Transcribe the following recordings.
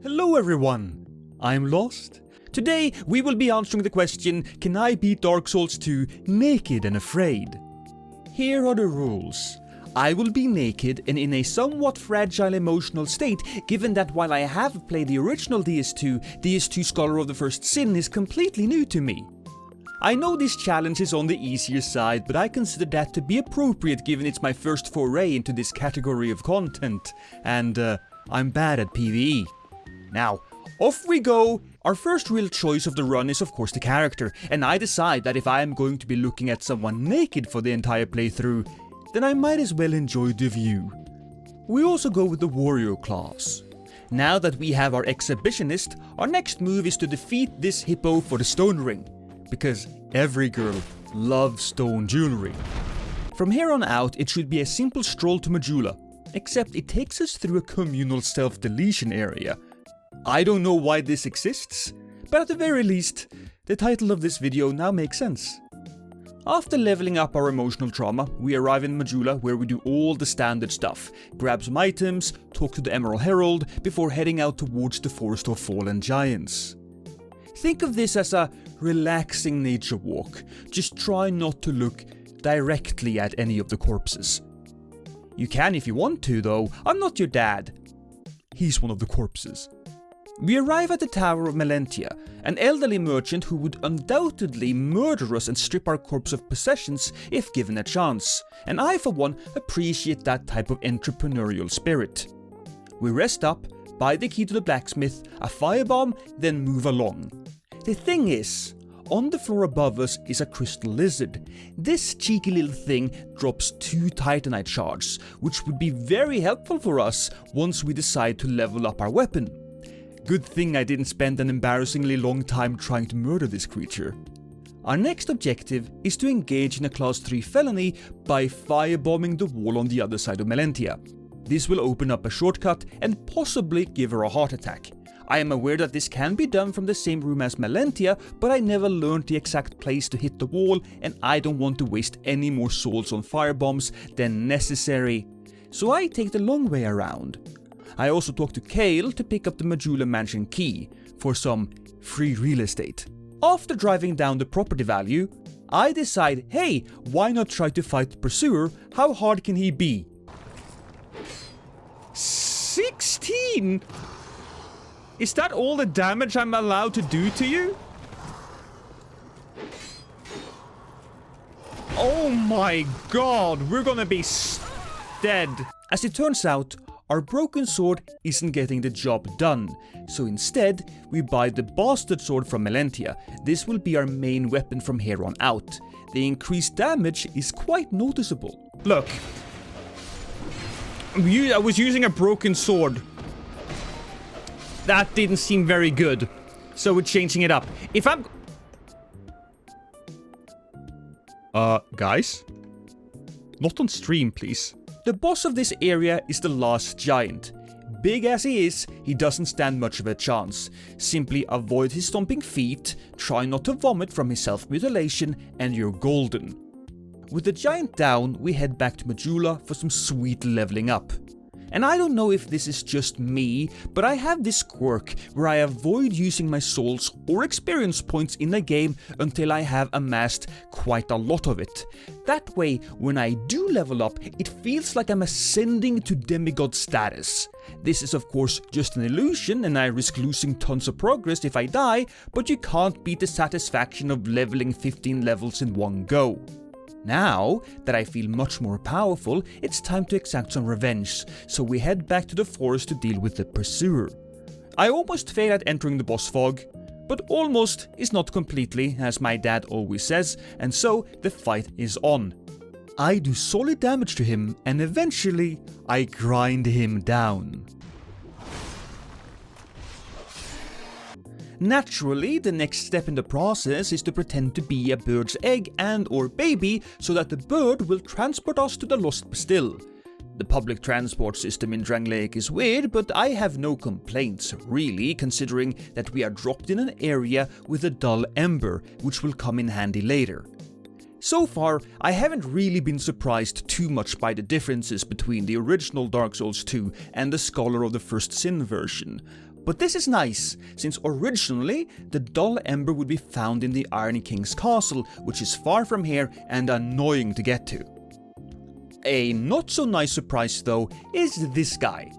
Hello everyone, I'm Lost. Today we will be answering the question, can I beat Dark Souls 2 naked and afraid? Here are the rules. I will be naked and in a somewhat fragile emotional state, given that while I have played the original DS2, DS2 Scholar of the First Sin is completely new to me. I know this challenge is on the easier side, but I consider that to be appropriate given it's my first foray into this category of content, and I'm bad at PvE. Now, off we go! Our first real choice of the run is of course the character, and I decide that if I am going to be looking at someone naked for the entire playthrough, then I might as well enjoy the view. We also go with the warrior class. Now that we have our exhibitionist, our next move is to defeat this hippo for the stone ring, because every girl loves stone jewelry. From here on out, it should be a simple stroll to Majula, except it takes us through a communal self-deletion area. I don't know why this exists, but at the very least, the title of this video now makes sense. After leveling up our emotional trauma, we arrive in Majula where we do all the standard stuff, grab some items, talk to the Emerald Herald, before heading out towards the Forest of Fallen Giants. Think of this as a relaxing nature walk, just try not to look directly at any of the corpses. You can if you want to though, I'm not your dad. He's one of the corpses. We arrive at the Tower of Melentia, an elderly merchant who would undoubtedly murder us and strip our corpse of possessions if given a chance, and I for one appreciate that type of entrepreneurial spirit. We rest up, buy the key to the blacksmith, a firebomb, then move along. The thing is, on the floor above us is a crystal lizard. This cheeky little thing drops 2 titanite shards, which would be very helpful for us once we decide to level up our weapon. Good thing I didn't spend an embarrassingly long time trying to murder this creature. Our next objective is to engage in a class 3 felony by firebombing the wall on the other side of Melentia. This will open up a shortcut and possibly give her a heart attack. I am aware that this can be done from the same room as Melentia, but I never learned the exact place to hit the wall and I don't want to waste any more souls on firebombs than necessary. So I take the long way around. I also talk to Kale to pick up the Majula Mansion key for some free real estate. After driving down the property value, I decide, hey, why not try to fight the pursuer? How hard can he be? 16? Is that all the damage I'm allowed to do to you? Oh my god, we're gonna be dead. As it turns out, our broken sword isn't getting the job done, so instead we buy the bastard sword from Melentia. This will be our main weapon from here on out. The increased damage is quite noticeable. Look, I was using a broken sword. That didn't seem very good, so we're changing it up. If I'm... guys? Not on stream, please. The boss of this area is the last giant. Big as he is, he doesn't stand much of a chance. Simply avoid his stomping feet, try not to vomit from his self-mutilation, and you're golden. With the giant down, we head back to Majula for some sweet leveling up. And I don't know if this is just me, but I have this quirk where I avoid using my souls or experience points in a game until I have amassed quite a lot of it. That way, when I do level up, it feels like I'm ascending to demigod status. This is of course just an illusion and I risk losing tons of progress if I die, but you can't beat the satisfaction of leveling 15 levels in one go. Now that I feel much more powerful, it's time to exact some revenge, so we head back to the forest to deal with the pursuer. I almost fail at entering the boss fog, but almost is not completely, as my dad always says, and so the fight is on. I do solid damage to him, and eventually I grind him down. Naturally, the next step in the process is to pretend to be a bird's egg and or baby so that the bird will transport us to the lost bastille. The public transport system in Drangleic is weird, but I have no complaints, really, considering that we are dropped in an area with a dull ember, which will come in handy later. So far, I haven't really been surprised too much by the differences between the original Dark Souls 2 and the Scholar of the First Sin version, But this is nice, since originally the dull ember would be found in the Iron King's castle, which is far from here and annoying to get to. A not so nice surprise though is this guy,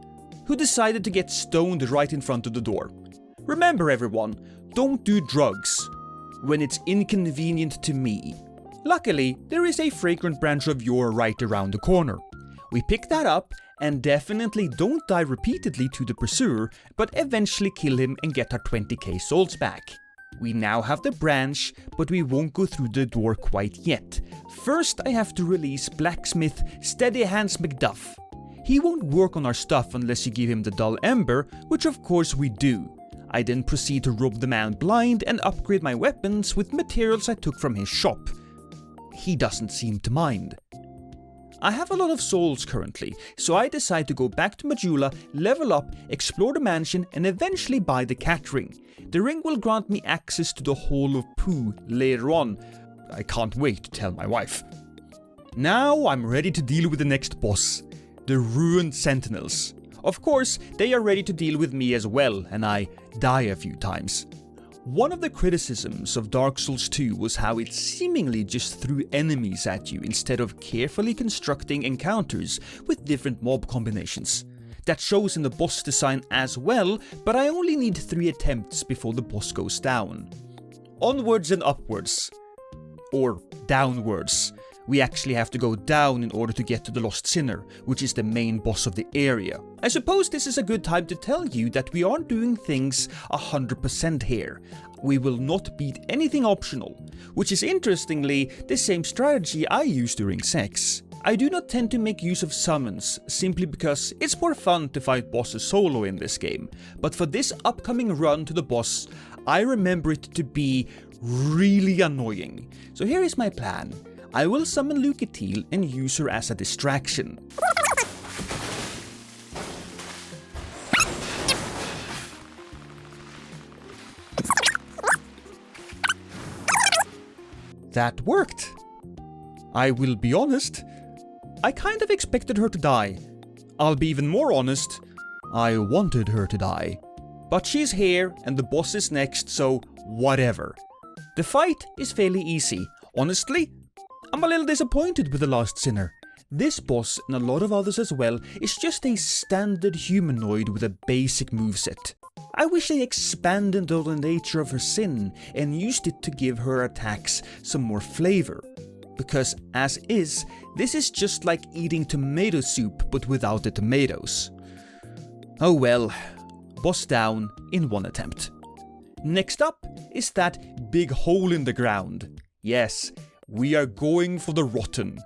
who decided to get stoned right in front of the door. Remember everyone, don't do drugs when it's inconvenient to me. Luckily, there is a fragrant branch of yore right around the corner. We pick that up and definitely don't die repeatedly to the pursuer, but eventually kill him and get our 20k souls back. We now have the branch, but we won't go through the door quite yet. First I have to release Blacksmith Steady Hands McDuff. He won't work on our stuff unless you give him the dull ember, which of course we do. I then proceed to rob the man blind and upgrade my weapons with materials I took from his shop. He doesn't seem to mind. I have a lot of souls currently, so I decide to go back to Majula, level up, explore the mansion and eventually buy the cat ring. The ring will grant me access to the Hall of Pooh later on. I can't wait to tell my wife. Now I'm ready to deal with the next boss, the ruined sentinels. Of course, they are ready to deal with me as well, and I die a few times. One of the criticisms of Dark Souls 2 was how it seemingly just threw enemies at you instead of carefully constructing encounters with different mob combinations. That shows in the boss design as well, but I only need 3 attempts before the boss goes down. Onwards and upwards. Or downwards. We actually have to go down in order to get to the Lost Sinner, which is the main boss of the area. I suppose this is a good time to tell you that we aren't doing things 100% here. We will not beat anything optional, which is interestingly the same strategy I use during sex. I do not tend to make use of summons, simply because it's more fun to fight bosses solo in this game, but for this upcoming run to the boss, I remember it to be really annoying. So here is my plan. I will summon Lucatile and use her as a distraction. That worked. I will be honest, I kind of expected her to die. I'll be even more honest, I wanted her to die. But she's here and the boss is next, so whatever. The fight is fairly easy. Honestly, I'm a little disappointed with the Lost Sinner. This boss, and a lot of others as well, is just a standard humanoid with a basic moveset. I wish they expanded on the nature of her sin and used it to give her attacks some more flavor. Because as is, this is just like eating tomato soup but without the tomatoes. Oh well, boss down in 1 attempt. Next up is that big hole in the ground. Yes, we are going for the rotten.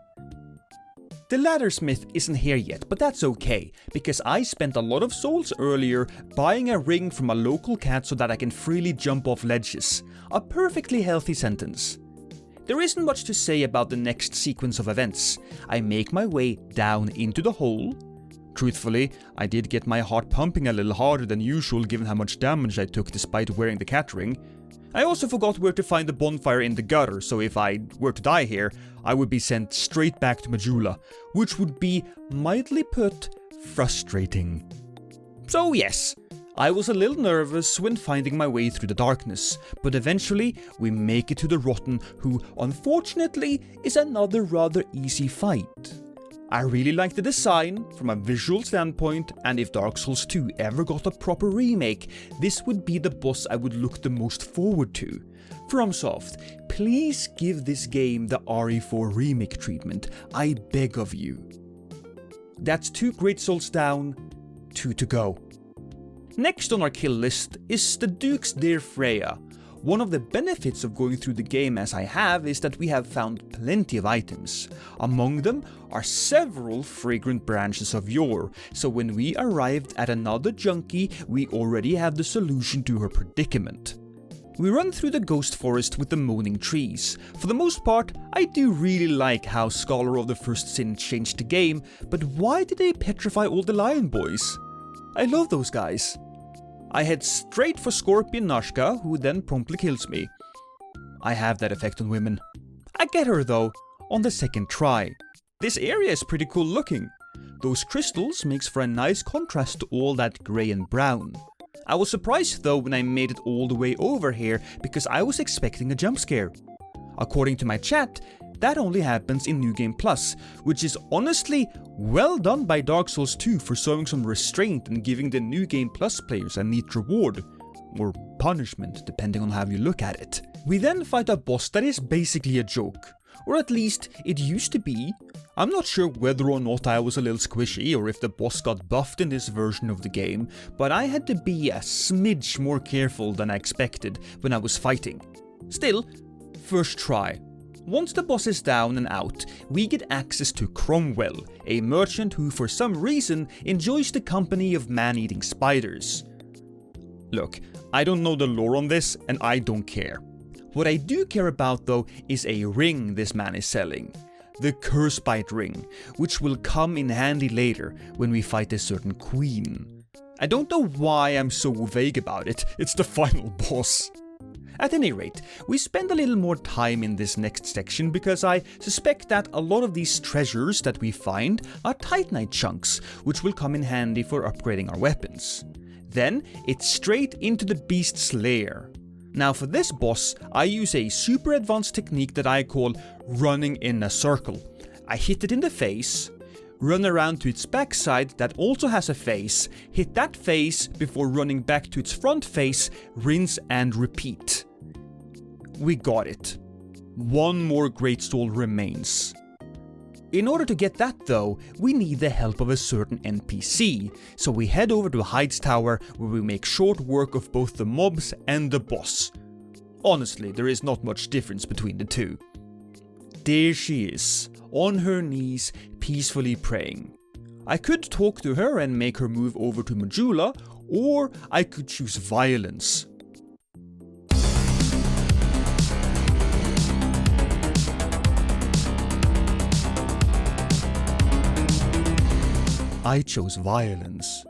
The laddersmith isn't here yet, but that's okay, because I spent a lot of souls earlier buying a ring from a local cat so that I can freely jump off ledges. A perfectly healthy sentence. There isn't much to say about the next sequence of events. I make my way down into the hole. Truthfully, I did get my heart pumping a little harder than usual given how much damage I took despite wearing the cat ring. I also forgot where to find the bonfire in the gutter, so if I were to die here, I would be sent straight back to Majula, which would be, mildly put, frustrating. So yes, I was a little nervous when finding my way through the darkness, but eventually we make it to the Rotten, who unfortunately is another rather easy fight. I really like the design from a visual standpoint, and if Dark Souls 2 ever got a proper remake, this would be the boss I would look the most forward to. FromSoft, please give this game the RE4 remake treatment, I beg of you. That's 2 great souls down, 2 to go. Next on our kill list is the Duke's dear Freja. One of the benefits of going through the game as I have is that we have found plenty of items. Among them are several fragrant branches of yore, so when we arrived at another junkie, we already have the solution to her predicament. We run through the ghost forest with the moaning trees. For the most part, I do really like how Scholar of the First Sin changed the game, but why did they petrify all the lion boys? I love those guys. I head straight for Scorpion Nashka, who then promptly kills me. I have that effect on women. I get her though, on the second try. This area is pretty cool looking. Those crystals makes for a nice contrast to all that grey and brown. I was surprised though when I made it all the way over here because I was expecting a jump scare. According to my chat, that only happens in New Game Plus, which is honestly well done by Dark Souls 2 for showing some restraint and giving the New Game Plus players a neat reward, or punishment depending on how you look at it. We then fight a boss that is basically a joke, or at least it used to be. I'm not sure whether or not I was a little squishy or if the boss got buffed in this version of the game, but I had to be a smidge more careful than I expected when I was fighting. Still, first try. Once the boss is down and out, we get access to Cromwell, a merchant who for some reason enjoys the company of man-eating spiders. Look, I don't know the lore on this and I don't care. What I do care about though is a ring this man is selling. The Cursebite ring, which will come in handy later when we fight a certain queen. I don't know why I'm so vague about it, it's the final boss. At any rate, we spend a little more time in this next section because I suspect that a lot of these treasures that we find are Titanite chunks, which will come in handy for upgrading our weapons. Then, it's straight into the beast's lair. Now for this boss, I use a super advanced technique that I call running in a circle. I hit it in the face, run around to its backside that also has a face, hit that face before running back to its front face, rinse and repeat. We got it. One more Great Soul remains. In order to get that though, we need the help of a certain NPC, so we head over to Hyde's Tower where we make short work of both the mobs and the boss. Honestly, there is not much difference between the two. There she is, on her knees, peacefully praying. I could talk to her and make her move over to Majula, or I could choose violence. I chose violence.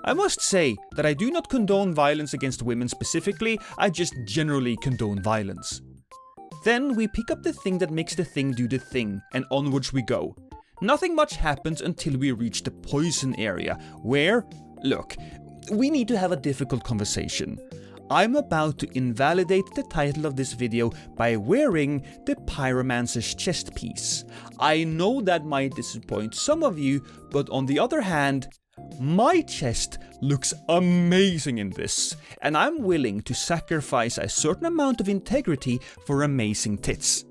I must say that I do not condone violence against women specifically, I just generally condone violence. Then we pick up the thing that makes the thing do the thing, and onwards we go. Nothing much happens until we reach the poison area, where, look, we need to have a difficult conversation. I'm about to invalidate the title of this video by wearing the Pyromancer's chest piece. I know that might disappoint some of you, but on the other hand, my chest looks amazing in this, and I'm willing to sacrifice a certain amount of integrity for amazing tits.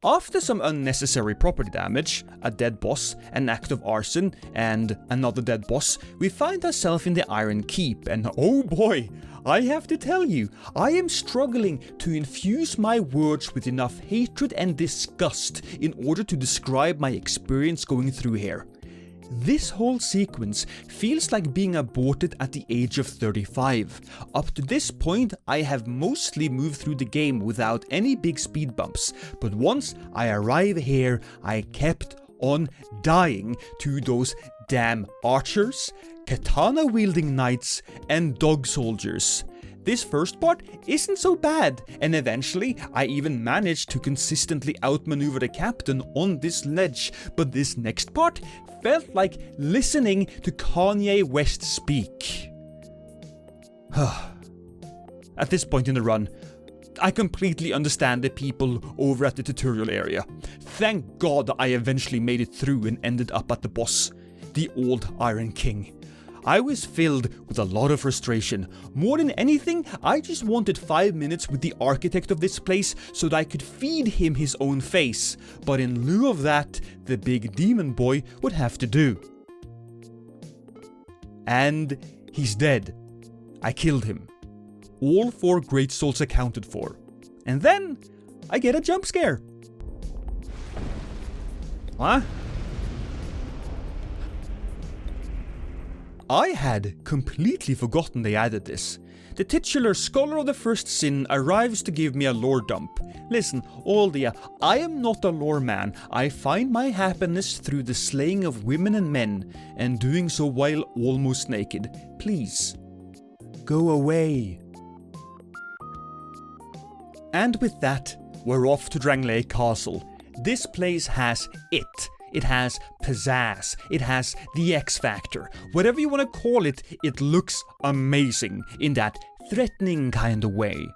After some unnecessary property damage, a dead boss, an act of arson, and another dead boss, we find ourselves in the Iron Keep, and oh boy, I have to tell you, I am struggling to infuse my words with enough hatred and disgust in order to describe my experience going through here. This whole sequence feels like being aborted at the age of 35. Up to this point, I have mostly moved through the game without any big speed bumps, but once I arrive here, I kept on dying to those damn archers, katana-wielding knights, and dog soldiers. This first part isn't so bad, and eventually I even managed to consistently outmaneuver the captain on this ledge, but this next part felt like listening to Kanye West speak. At this point in the run, I completely understand the people over at the tutorial area. Thank God I eventually made it through and ended up at the boss, the old Iron King. I was filled with a lot of frustration. More than anything, I just wanted 5 minutes with the architect of this place so that I could feed him his own face. But in lieu of that, the big demon boy would have to do. And he's dead. I killed him. All 4 Great Souls accounted for. And then, I get a jump scare. Huh? I had completely forgotten they added this. The titular Scholar of the First Sin arrives to give me a lore dump. Listen, Aldia, I am not a lore man. I find my happiness through the slaying of women and men, and doing so while almost naked. Please, go away. And with that, we're off to Drangleic Castle. This place has it. It has pizzazz. It has the X factor. Whatever you want to call it, it looks amazing in that threatening kind of way.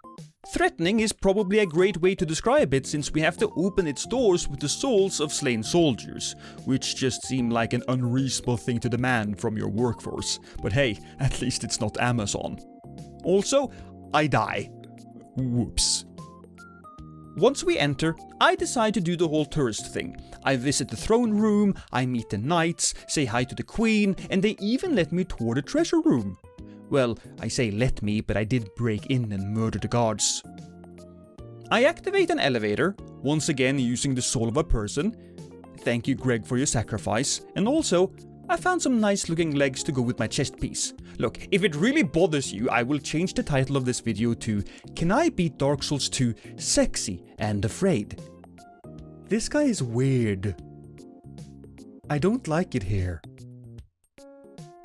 Threatening is probably a great way to describe it, since we have to open its doors with the souls of slain soldiers, which just seem like an unreasonable thing to demand from your workforce. But hey, at least it's not Amazon. Also, I die. Whoops. Once we enter, I decide to do the whole tourist thing. I visit the throne room, I meet the knights, say hi to the queen, and they even let me tour the treasure room. Well, I say let me, but I did break in and murder the guards. I activate an elevator, once again using the soul of a person. Thank you, Greg, for your sacrifice. And also, I found some nice looking legs to go with my chest piece. Look, if it really bothers you, I will change the title of this video to Can I Beat Dark Souls 2 Sexy and Afraid? This guy is weird. I don't like it here.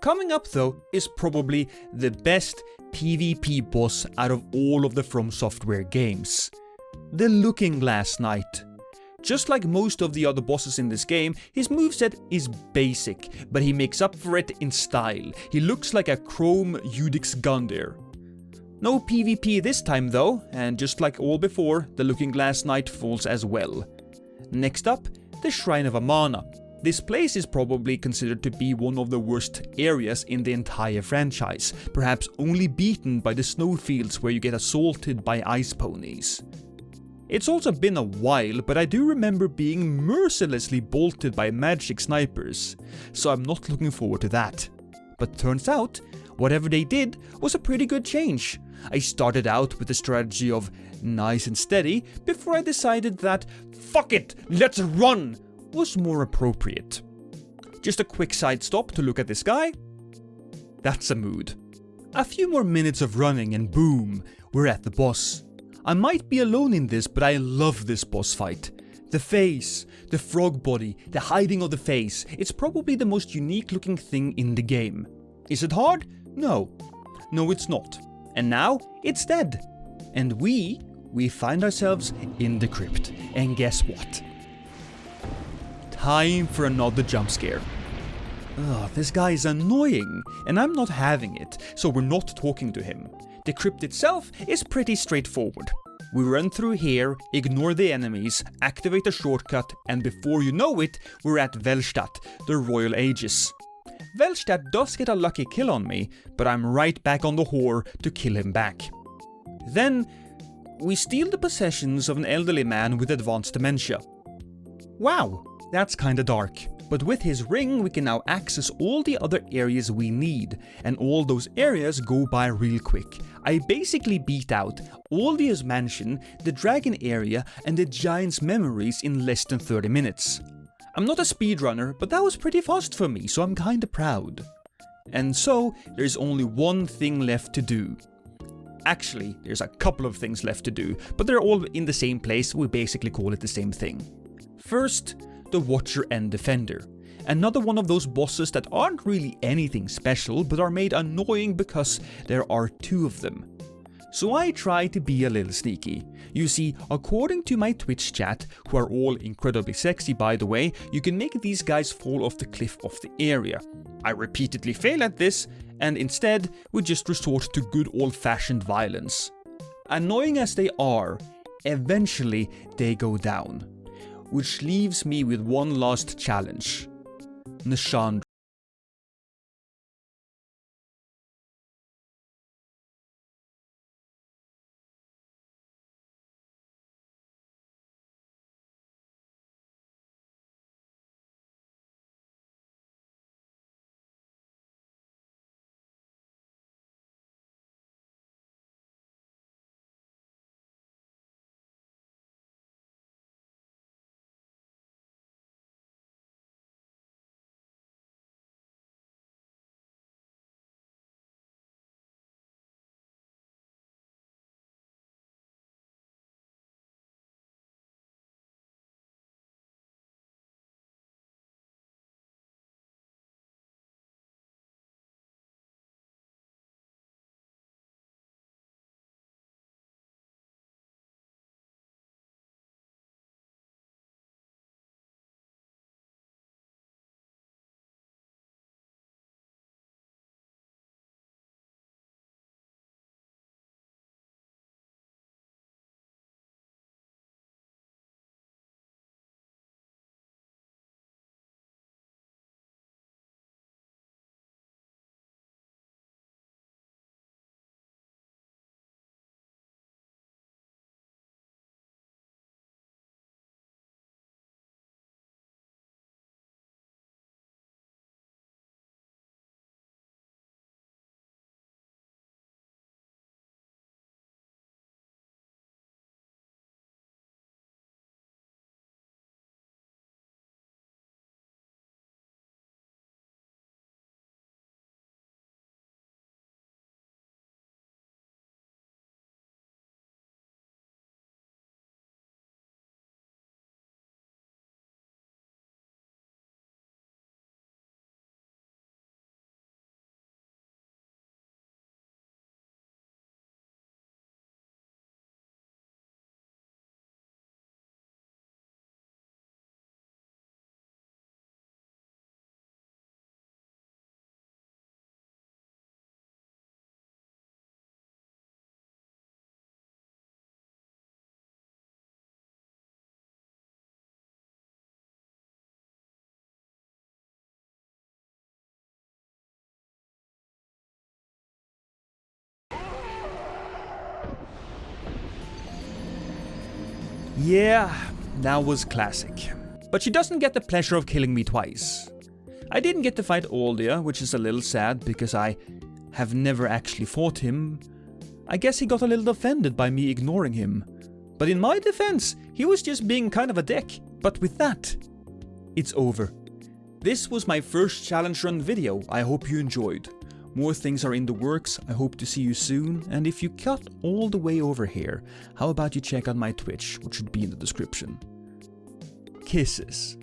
Coming up though is probably the best PvP boss out of all of the From Software games. The Looking Glass Knight. Just like most of the other bosses in this game, his moveset is basic, but he makes up for it in style. He looks like a chrome Udix Gundyr. No PvP this time though, and just like all before, the Looking Glass Knight falls as well. Next up, the Shrine of Amana. This place is probably considered to be one of the worst areas in the entire franchise, perhaps only beaten by the snowfields where you get assaulted by ice ponies. It's also been a while, but I do remember being mercilessly bolted by magic snipers, so I'm not looking forward to that. But turns out, whatever they did was a pretty good change. I started out with the strategy of nice and steady before I decided that fuck it, let's run was more appropriate. Just a quick side stop to look at this guy. That's a mood. A few more minutes of running and boom, we're at the boss. I might be alone in this, but I love this boss fight. The face, the frog body, the hiding of the face, it's probably the most unique looking thing in the game. Is it hard? No. No, it's not. And now, it's dead. And we find ourselves in the crypt. And guess what? Time for another jump scare. Ugh, this guy is annoying, and I'm not having it, so we're not talking to him. The crypt itself is pretty straightforward. We run through here, ignore the enemies, activate a shortcut, and before you know it, we're at Velstadt, the Royal Aegis. Velstadt does get a lucky kill on me, but I'm right back on the whore to kill him back. Then, we steal the possessions of an elderly man with advanced dementia. Wow, that's kinda dark. But with his ring we can now access all the other areas we need, and all those areas go by real quick. I basically beat out Aldia's mansion, the dragon area, and the giant's memories in less than 30 minutes. I'm not a speedrunner, but that was pretty fast for me, so I'm kinda proud. And so, there's only one thing left to do. Actually, there's a couple of things left to do, but they're all in the same place, so we basically call it the same thing. First, the Watcher and Defender. Another one of those bosses that aren't really anything special, but are made annoying because there are two of them. So I try to be a little sneaky. You see, according to my Twitch chat, who are all incredibly sexy by the way, you can make these guys fall off the cliff of the area. I repeatedly fail at this, and instead, we just resort to good old-fashioned violence. Annoying as they are, eventually they go down. Which leaves me with one last challenge. Nishan Yeah, that was classic. But she doesn't get the pleasure of killing me twice. I didn't get to fight Aldia, which is a little sad because I have never actually fought him. I guess he got a little offended by me ignoring him. But in my defense, he was just being kind of a dick. But with that, it's over. This was my first challenge run video. I hope you enjoyed. More things are in the works. I hope to see you soon. And if you cut all the way over here, how about you check out my Twitch, which should be in the description. Kisses.